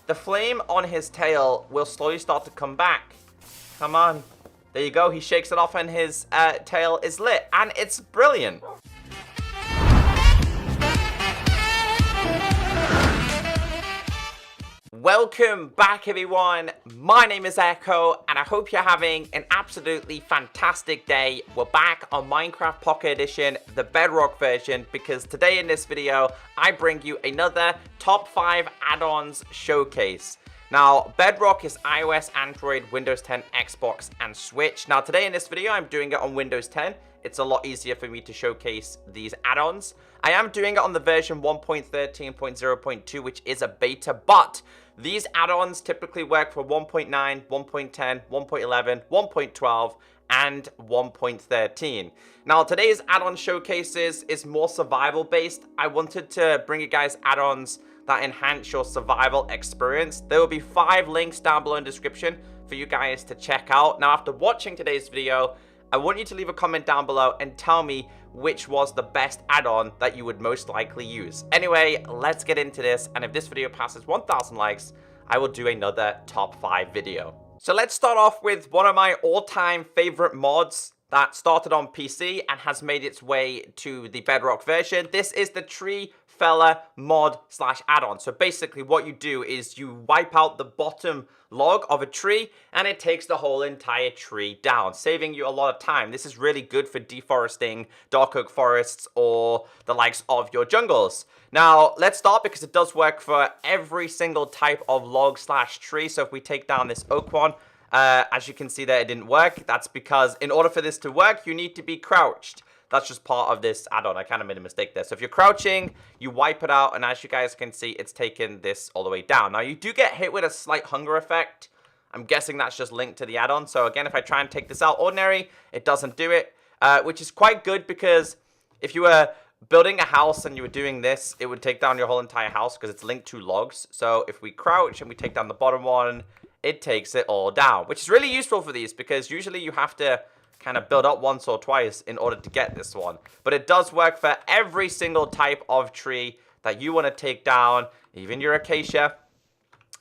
the flame on his tail will slowly start to come back. Come on. There you go. He shakes it off and his tail is lit. And it's brilliant. Welcome back, everyone. My name is Echo, and I hope you're having an absolutely fantastic day. We're back on Minecraft Pocket Edition, the Bedrock version, because today in this video, I bring you another top 5 add-ons showcase. Now, Bedrock is iOS, Android, Windows 10, Xbox, and Switch. Now, today in this video, I'm doing it on Windows 10. It's a lot easier for me to showcase these add-ons. I am doing it on the version 1.13.0.2, which is a beta, but these add-ons typically work for 1.9, 1.10, 1.11, 1.12, and 1.13. Now, today's add-on showcases is more survival-based. I wanted to bring you guys add-ons that enhance your survival experience. There will be 5 links down below in the description for you guys to check out. Now, after watching today's video, I want you to leave a comment down below and tell me which was the best add-on that you would most likely use. Anyway, let's get into this, and if this video passes 1,000 likes, I will do another top 5 video. So let's start off with one of my all-time favorite mods that started on PC and has made its way to the Bedrock version. This is the TreeFavor mod slash add-on. So basically what you do is you wipe out the bottom log of a tree and it takes the whole entire tree down, saving you a lot of time. This is really good for deforesting dark oak forests or the likes of your jungles. Now, let's start because it does work for every single type of log slash tree. So if we take down this oak one, as you can see there, it didn't work. That's because in order for this to work, you need to be crouched. That's just part of this add-on. I kind of made a mistake there. So if you're crouching, you wipe it out, and as you guys can see, it's taken this all the way down. Now, you do get hit with a slight hunger effect. I'm guessing that's just linked to the add-on. So again, if I try and take this out ordinary, it doesn't do it, which is quite good because if you were building a house and you were doing this, it would take down your whole entire house because it's linked to logs. So if we crouch and we take down the bottom one, it takes it all down, which is really useful for these because usually you have to kind of build up once or twice in order to get this one. But it does work for every single type of tree that you want to take down, even your acacia.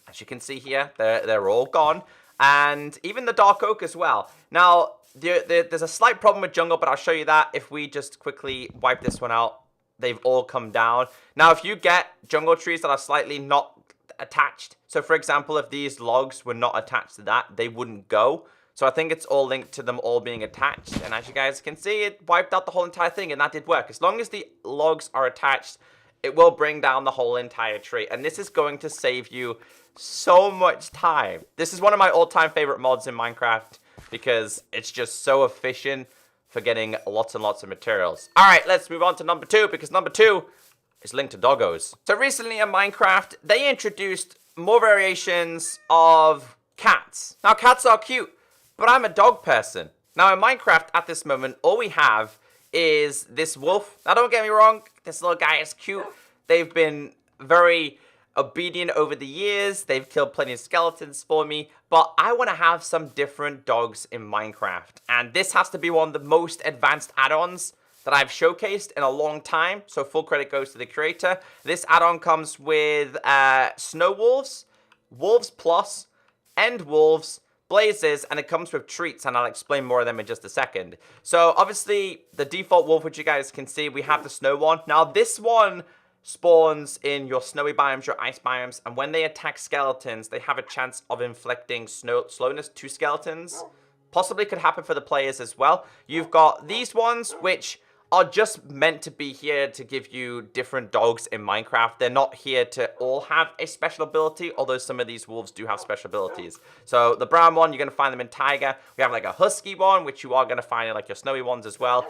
As you can see here, they're all gone. And even the dark oak as well. Now, there's a slight problem with jungle, but I'll show you that. If we just quickly wipe this one out, they've all come down. Now, if you get jungle trees that are slightly not attached, so for example, if these logs were not attached to that, they wouldn't go. So I think it's all linked to them all being attached. And as you guys can see, it wiped out the whole entire thing, and that did work. As long as the logs are attached, it will bring down the whole entire tree. And this is going to save you so much time. This is one of my all-time favorite mods in Minecraft because it's just so efficient for getting lots and lots of materials. All right, let's move on to number 2 because number 2 is linked to doggos. So recently in Minecraft, they introduced more variations of cats. Now, cats are cute, but I'm a dog person. Now, in Minecraft, at this moment, all we have is this wolf. Now, don't get me wrong, this little guy is cute. They've been very obedient over the years. They've killed plenty of skeletons for me, but I want to have some different dogs in Minecraft. And this has to be one of the most advanced add-ons that I've showcased in a long time, so full credit goes to the creator. This add-on comes with snow wolves, wolves plus, end wolves, blazes, and it comes with treats, and I'll explain more of them in just a second. So obviously, the default wolf, which you guys can see, we have the snow one. Now, this one spawns in your snowy biomes, your ice biomes, and when they attack skeletons, they have a chance of inflicting slowness to skeletons. Possibly could happen for the players as well. You've got these ones, which are just meant to be here to give you different dogs in Minecraft. They're not here to all have a special ability, although some of these wolves do have special abilities. So the brown one, you're going to find them in Tiger. We have like a husky one, which you are going to find in like your snowy ones as well.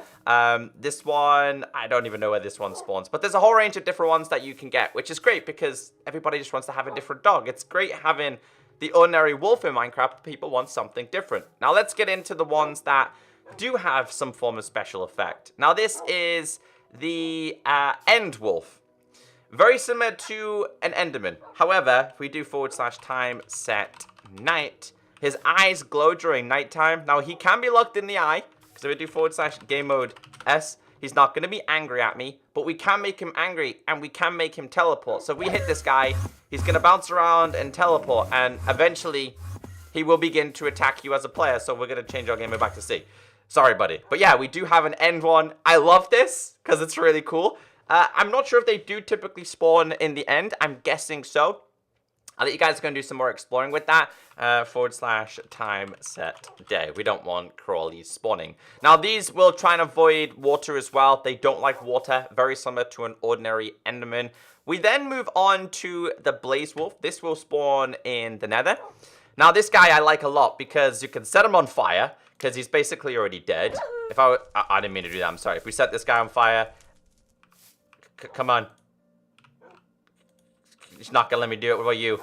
This one, I don't even know where this one spawns, but there's a whole range of different ones that you can get, which is great because everybody just wants to have a different dog. It's great having the ordinary wolf in Minecraft. People want something different. Now let's get into the ones that do have some form of special effect. Now this is the end wolf. Very similar to an enderman. However, if we do /time set night, his eyes glow during nighttime. Now he can be locked in the eye, because if we do /game mode S, He's not going to be angry at me, but we can make him angry and we can make him teleport. So if we hit this guy, he's going to bounce around and teleport, and eventually he will begin to attack you as a player. So we're going to change our gamer back to C. Sorry, buddy. But yeah, we do have an end one. I love this because it's really cool. I'm not sure if they do typically spawn in the end. I'm guessing so. I'll let you guys go and do some more exploring with that. / time set day. We don't want crawlies spawning. Now, these will try and avoid water as well. They don't like water. Very similar to an ordinary Enderman. We then move on to the Blaze Wolf. This will spawn in the Nether. Now, this guy I like a lot because you can set him on fire because he's basically already dead. If I didn't mean to do that. I'm sorry. If we set this guy on fire. Come on. He's not going to let me do it. What about you?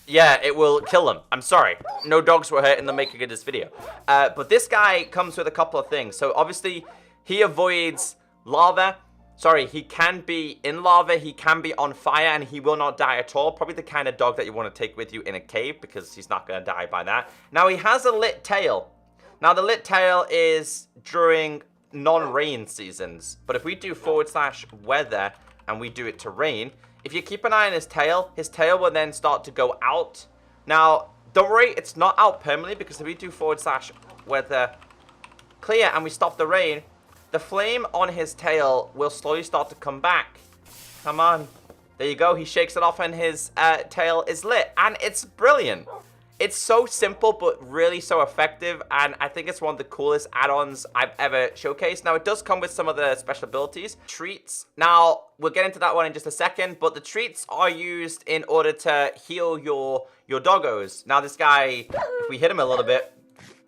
Yeah, it will kill him. I'm sorry. No dogs were hurt in the making of this video. But this guy comes with a couple of things. So, obviously, he avoids lava. Sorry, he can be in lava. He can be on fire, and he will not die at all. Probably the kind of dog that you want to take with you in a cave because he's not going to die by that. Now, he has a lit tail. Now, the lit tail is during non-rain seasons. But if we do / weather and we do it to rain, if you keep an eye on his tail will then start to go out. Now, don't worry, it's not out permanently because if we do / weather clear and we stop the rain, the flame on his tail will slowly start to come back. Come on. There you go. He shakes it off and his tail is lit. And it's brilliant. It's so simple, but really so effective. And I think it's one of the coolest add-ons I've ever showcased. Now, it does come with some of the special abilities. Treats. Now, we'll get into that one in just a second. But the treats are used in order to heal your doggos. Now, this guy, if we hit him a little bit,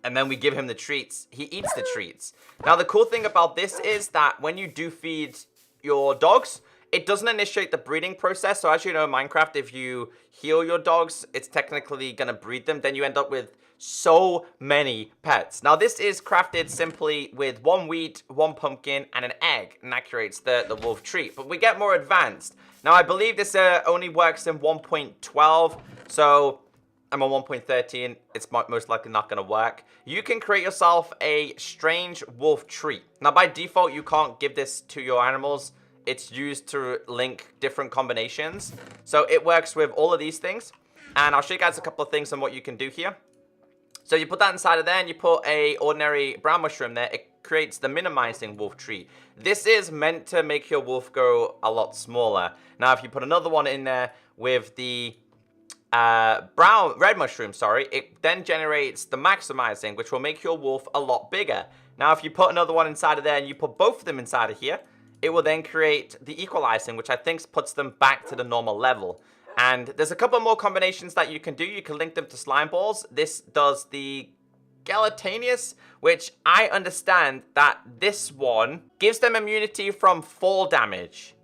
and then we give him the treats, he eats the treats. Now, the cool thing about this is that when you do feed your dogs, it doesn't initiate the breeding process. So as you know in Minecraft, if you heal your dogs, it's technically going to breed them. Then you end up with so many pets. Now, this is crafted simply with 1 wheat, 1 pumpkin, and an egg. And that creates the wolf treat. But we get more advanced. Now, I believe this only works in 1.12. So I'm on 1.13. It's most likely not going to work. You can create yourself a strange wolf treat. Now, by default, you can't give this to your animals. It's used to link different combinations. So it works with all of these things. And I'll show you guys a couple of things on what you can do here. So you put that inside of there and you put a ordinary brown mushroom there. It creates the minimizing wolf treat. This is meant to make your wolf go a lot smaller. Now, if you put another one in there with the red mushroom, sorry, it then generates the maximizing, which will make your wolf a lot bigger. Now, if you put another one inside of there and you put both of them inside of here, it will then create the equalizing, which I think puts them back to the normal level. And there's a couple more combinations that you can do. You can link them to slime balls. This does the gelatinous, which I understand that this one gives them immunity from fall damage.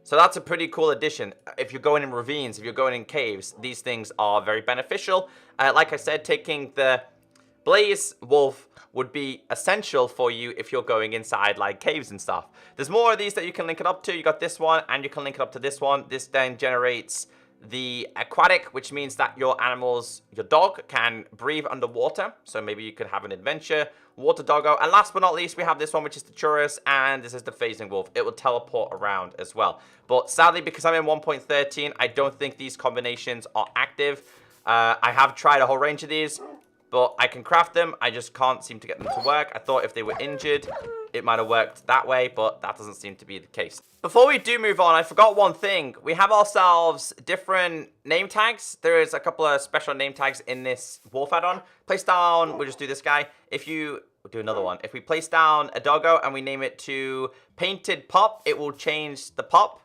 So that's a pretty cool addition. If you're going in ravines, if you're going in caves, these things are very beneficial. Like I said, taking the Blaze Wolf would be essential for you if you're going inside like caves and stuff. There's more of these that you can link it up to. You got this one and you can link it up to this one. This then generates the aquatic, which means that your animals, your dog can breathe underwater. So maybe you could have an adventure, water doggo. And last but not least, we have this one, which is the Churus, and this is the phasing wolf. It will teleport around as well. But sadly, because I'm in 1.13, I don't think these combinations are active. I have tried a whole range of these, but I can craft them. I just can't seem to get them to work. I thought if they were injured, it might have worked that way, but that doesn't seem to be the case. Before we do move on, I forgot one thing. We have ourselves different name tags. There is a couple of special name tags in this wolf add-on. Place down, we'll just do this guy. We'll do another one. If we place down a doggo and we name it to Painted Pop, it will change the pop.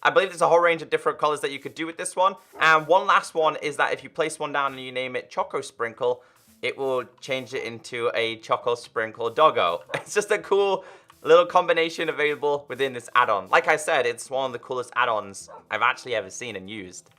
I believe there's a whole range of different colors that you could do with this one. And one last one is that if you place one down and you name it Choco Sprinkle, it will change it into a Choco Sprinkle Doggo. It's just a cool little combination available within this add-on. Like I said, it's one of the coolest add-ons I've actually ever seen and used.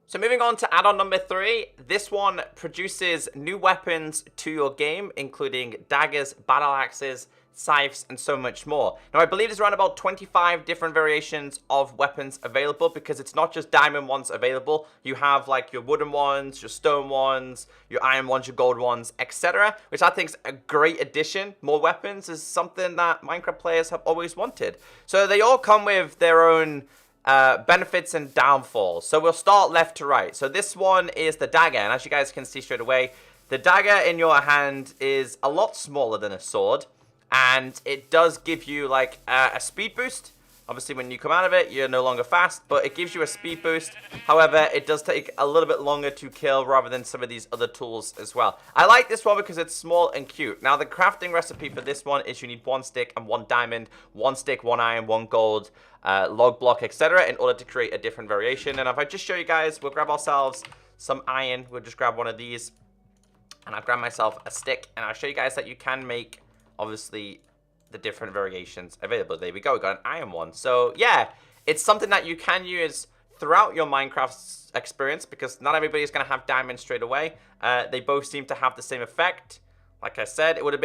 So moving on to add-on number 3, this one produces new weapons to your game, including daggers, battle axes, scythes, and so much more. Now, I believe there's around about 25 different variations of weapons available, because it's not just diamond ones available. You have like your wooden ones, your stone ones, your iron ones, your gold ones, etc., which I think is a great addition. More weapons is something that Minecraft players have always wanted. So they all come with their own benefits and downfalls. So we'll start left to right. So this one is the dagger, and as you guys can see straight away, the dagger in your hand is a lot smaller than a sword, and it does give you like a speed boost. Obviously, when you come out of it, you're no longer fast, but it gives you a speed boost. However, it does take a little bit longer to kill rather than some of these other tools as well. I like this one because it's small and cute. Now, the crafting recipe for this one is you need 1 stick and 1 diamond, 1 stick, 1 iron, 1 gold, log block, etc. in order to create a different variation. And if I just show you guys, we'll grab ourselves some iron. We'll just grab one of these. And I've grabbed myself a stick, and I'll show you guys that you can make, obviously, the different variations available. There we go, we got an iron one. So, yeah, it's something that you can use throughout your Minecraft experience, because not everybody's going to have diamonds straight away. They both seem to have the same effect. Like I said, it would have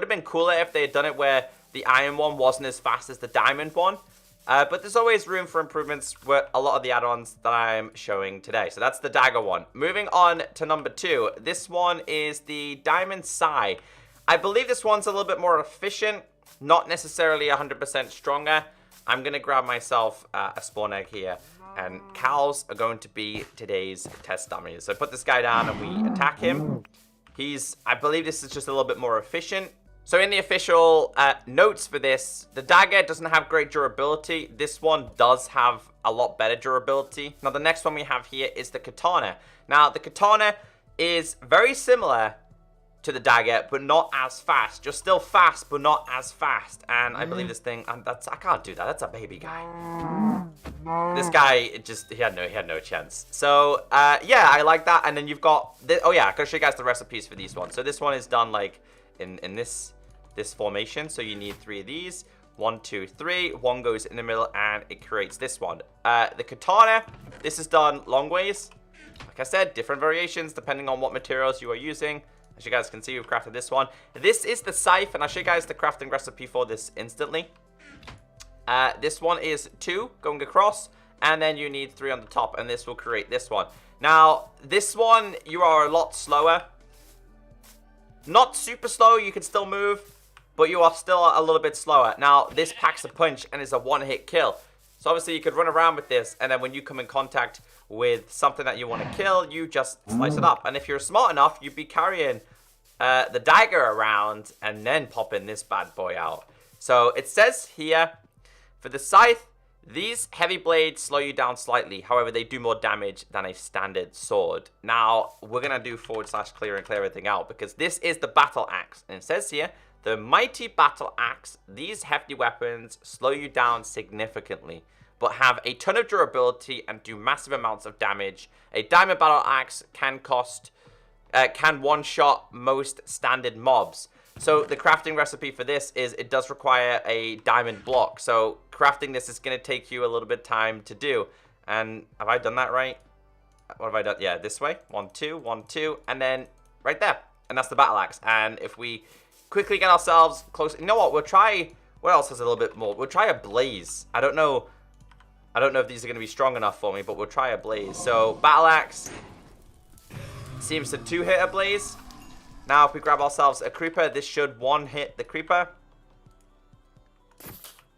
been cooler if they had done it where the iron one wasn't as fast as the diamond one. But there's always room for improvements with a lot of the add-ons that I'm showing today. So that's the dagger one. Moving on to number 2. This one is the diamond sai. I believe this one's a little bit more efficient, not necessarily 100% stronger. I'm going to grab myself a spawn egg here. And cows are going to be today's test dummies. So I put this guy down and we attack him. I believe this is just a little bit more efficient. So in the official notes for this, the dagger doesn't have great durability. This one does have a lot better durability. Now the next one we have here is the katana. Now the katana is very similar to the dagger, but not as fast. You're still fast, but not as fast. And I believe this thing, I can't do that. That's a baby guy. This guy, he had no chance. So yeah, I like that. And then you've got this. Oh yeah, I can show you guys the recipes for these ones. So this one is done like in this formation. So you need 3 of these. 1, 2, 3. 1 goes in the middle and it creates this one. The katana, this is done long ways. Like I said, different variations depending on what materials you are using. As you guys can see, we've crafted this one. This is the scythe, and I'll show you guys the crafting recipe for this instantly. This one is 2 going across, and then you need 3 on the top, and this will create this one. Now, this one, you are a lot slower. Not super slow, you can still move, but you are still a little bit slower. Now, this packs a punch and is a one-hit kill. So obviously you could run around with this, and then when you come in contact with something that you want to kill, you just slice it up. And if you're smart enough, you'd be carrying the dagger around and then popping this bad boy out. So it says here, for the scythe, these heavy blades slow you down slightly. However, they do more damage than a standard sword. Now, we're going to do /clear and clear everything out, because this is the battle axe. And it says here, the mighty battle axe, these hefty weapons slow you down significantly, but have a ton of durability and do massive amounts of damage. A diamond battle axe can one-shot most standard mobs. So the crafting recipe for this is it does require a diamond block. So crafting this is going to take you a little bit of time to do. And have I done that right? What have I done? Yeah, this way. 1, 2, 1, 2, and then right there. And that's the battle axe. And if we quickly get ourselves close, you know what? We'll try. What else has a little bit more? We'll try a blaze. I don't know if these are going to be strong enough for me, but we'll try a blaze. So battle axe seems to 2-hit a blaze. Now, if we grab ourselves a creeper, this should 1-hit the creeper.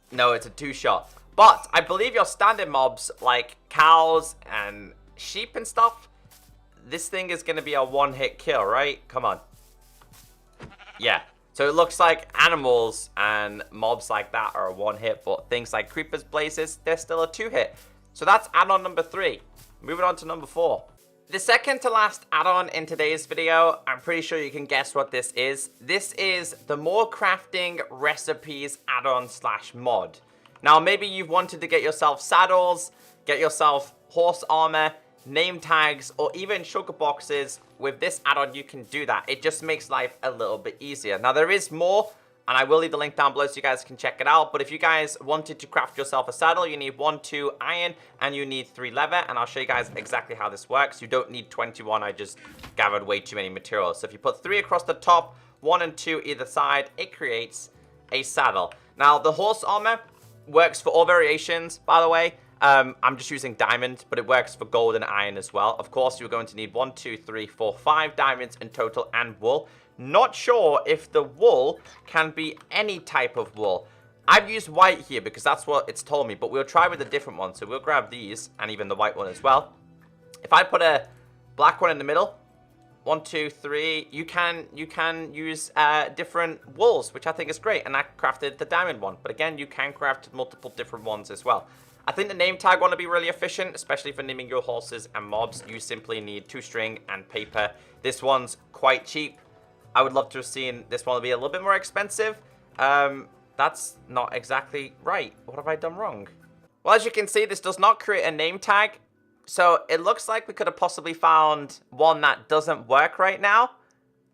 No, it's a 2-shot. But I believe your standard mobs, like cows and sheep and stuff, this thing is going to be a 1-hit kill, right? Come on. Yeah. So it looks like animals and mobs like that are a 1-hit, but things like creepers, blazes, they're still a 2-hit. So that's add-on number 3. Moving on to number 4. The second to last add-on in today's video, I'm pretty sure you can guess what this is. This is the More Crafting Recipes add-on / mod. Now, maybe you've wanted to get yourself saddles, get yourself horse armor, name tags, or even sugar boxes. With this add-on, you can do that. It just makes life a little bit easier. Now, there is more, and I will leave the link down below so you guys can check it out. But if you guys wanted to craft yourself a saddle, you need 1, 2 iron, and you need 3 leather. And I'll show you guys exactly how this works. You don't need 21. I just gathered way too many materials. So if you put 3 across the top, 1 and 2 either side, it creates a saddle. Now, the horse armor works for all variations, by the way. I'm just using diamond, but it works for gold and iron as well. Of course, you're going to need 1, 2, 3, 4, 5 diamonds in total and wool. Not sure if the wool can be any type of wool. I've used white here because that's what it's told me, but we'll try with a different one. So we'll grab these and even the white one as well. If I put a black one in the middle, 1, 2, 3, you can use different wools, which I think is great. And I crafted the diamond one, but again, you can craft multiple different ones as well. I think the name tag want to be really efficient, especially for naming your horses and mobs. You simply need 2 string and paper. This one's quite cheap. I would love to have seen this one be a little bit more expensive. That's not exactly right. What have I done wrong? Well, as you can see, this does not create a name tag. So it looks like we could have possibly found one that doesn't work right now.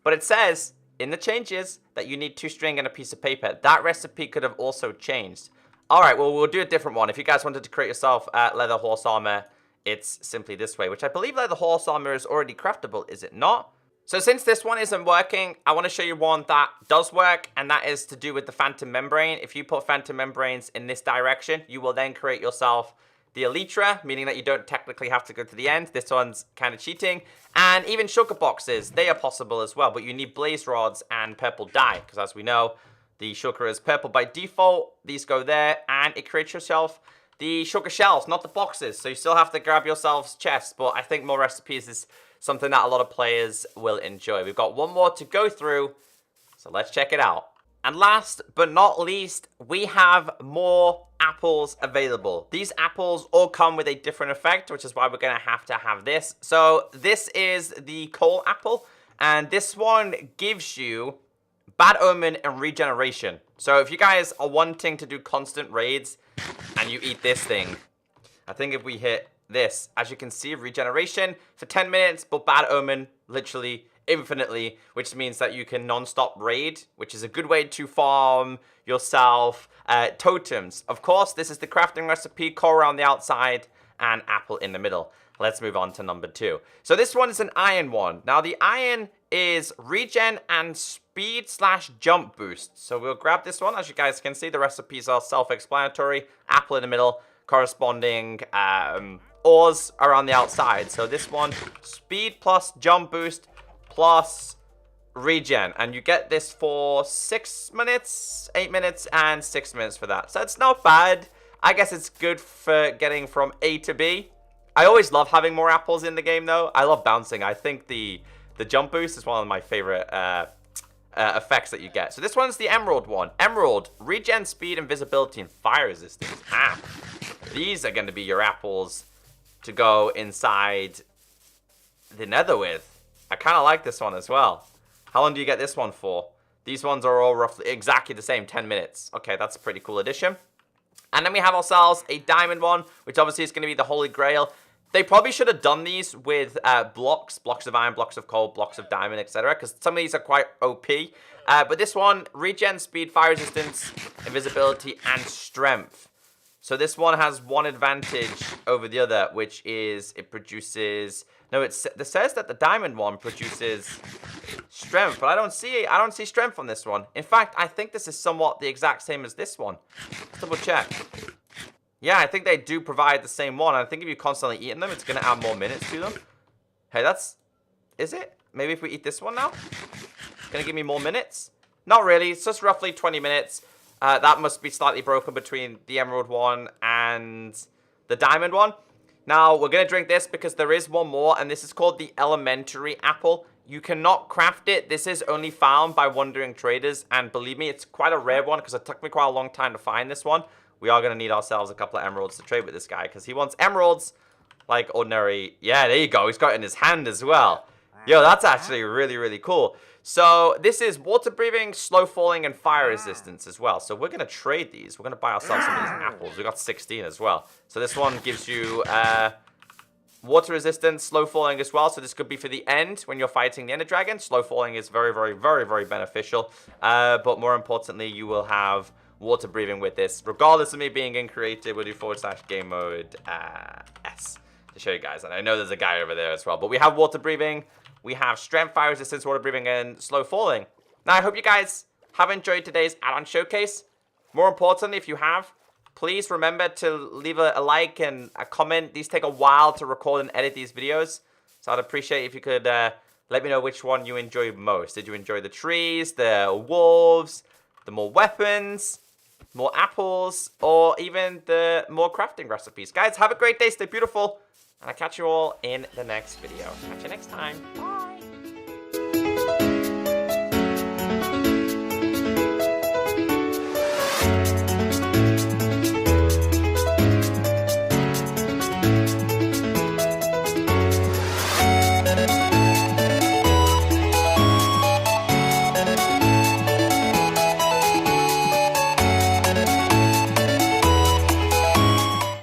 But it says in the changes that you need 2 string and a piece of paper. That recipe could have also changed. All right, well, we'll do a different one. If you guys wanted to create yourself leather horse armor, it's simply this way, which I believe leather horse armor is already craftable, is it not? So since this one isn't working, I want to show you one that does work, and that is to do with the phantom membrane. If you put phantom membranes in this direction, you will then create yourself the elytra, meaning that you don't technically have to go to the end. This one's kind of cheating. And even sugar boxes, they are possible as well, but you need blaze rods and purple dye, because as we know, the sugar is purple by default. These go there, and it creates yourself the sugar shells, not the boxes. So you still have to grab yourselves chests, but I think more recipes is something that a lot of players will enjoy. We've got one more to go through, so let's check it out. And last but not least, we have more apples available. These apples all come with a different effect, which is why we're going to have this. So this is the coal apple, and this one gives you bad omen and regeneration. So if you guys are wanting to do constant raids and you eat this thing, I think if we hit this, as you can see, regeneration for 10 minutes, but bad omen literally infinitely, which means that you can non-stop raid, which is a good way to farm yourself totems. Of course, this is the crafting recipe, coal around the outside and apple in the middle. Let's move on to number 2. So this one is an iron one. Now the iron is regen and speed/jump boost. So we'll grab this one. As you guys can see, the recipes are self-explanatory. Apple in the middle, corresponding ores around the outside. So this one, speed plus jump boost plus regen. And you get this for 6 minutes, 8 minutes, and 6 minutes for that. So it's not bad. I guess it's good for getting from A to B. I always love having more apples in the game, though. I love bouncing. I think the jump boost is one of my favorite effects that you get. So this one's the emerald one. Emerald, regen, speed, invisibility, and fire resistance. These are going to be your apples to go inside the nether with. I kind of like this one as well. How long do you get this one for? These ones are all roughly exactly the same, 10 minutes. Okay, that's a pretty cool addition. And then we have ourselves a diamond one, which obviously is going to be the holy grail. They probably should have done these with blocks of iron, blocks of coal, blocks of diamond, etc. Because some of these are quite OP. But this one, regen, speed, fire resistance, invisibility, and strength. So this one has one advantage over the other, which is it produces... No, it says that the diamond one produces strength, but I don't see strength on this one. In fact, I think this is somewhat the exact same as this one. Let's double check. Yeah, I think they do provide the same one. I think if you're constantly eating them, it's going to add more minutes to them. Hey, is it? Maybe if we eat this one now? It's going to give me more minutes? Not really. It's just roughly 20 minutes. That must be slightly broken between the emerald one and the diamond one. Now, we're going to drink this because there is one more, and this is called the elementary apple. You cannot craft it. This is only found by wandering traders, and believe me, it's quite a rare one because it took me quite a long time to find this one. We are going to need ourselves a couple of emeralds to trade with this guy because he wants emeralds like ordinary. Yeah, there you go. He's got it in his hand as well. Yo, that's actually really, really cool. So this is water breathing, slow falling, and fire resistance as well. So we're going to trade these. We're going to buy ourselves some of these apples. We got 16 as well. So this one gives you water resistance, slow falling as well. So this could be for the end when you're fighting the Ender Dragon. Slow falling is very, very, very, very beneficial. But more importantly, you will have water breathing with this. Regardless of me being in creative, we'll do /game mode S to show you guys. And I know there's a guy over there as well. But we have water breathing. We have strength, fire resistance, water breathing, and slow falling. Now, I hope you guys have enjoyed today's add-on showcase. More importantly, if you have, please remember to leave a like and a comment. These take a while to record and edit these videos, so I'd appreciate if you could let me know which one you enjoyed most. Did you enjoy the trees, the wolves, the more weapons, more apples, or even the more crafting recipes? Guys, have a great day, stay beautiful, and I'll catch you all in the next video. Catch you next time. Bye.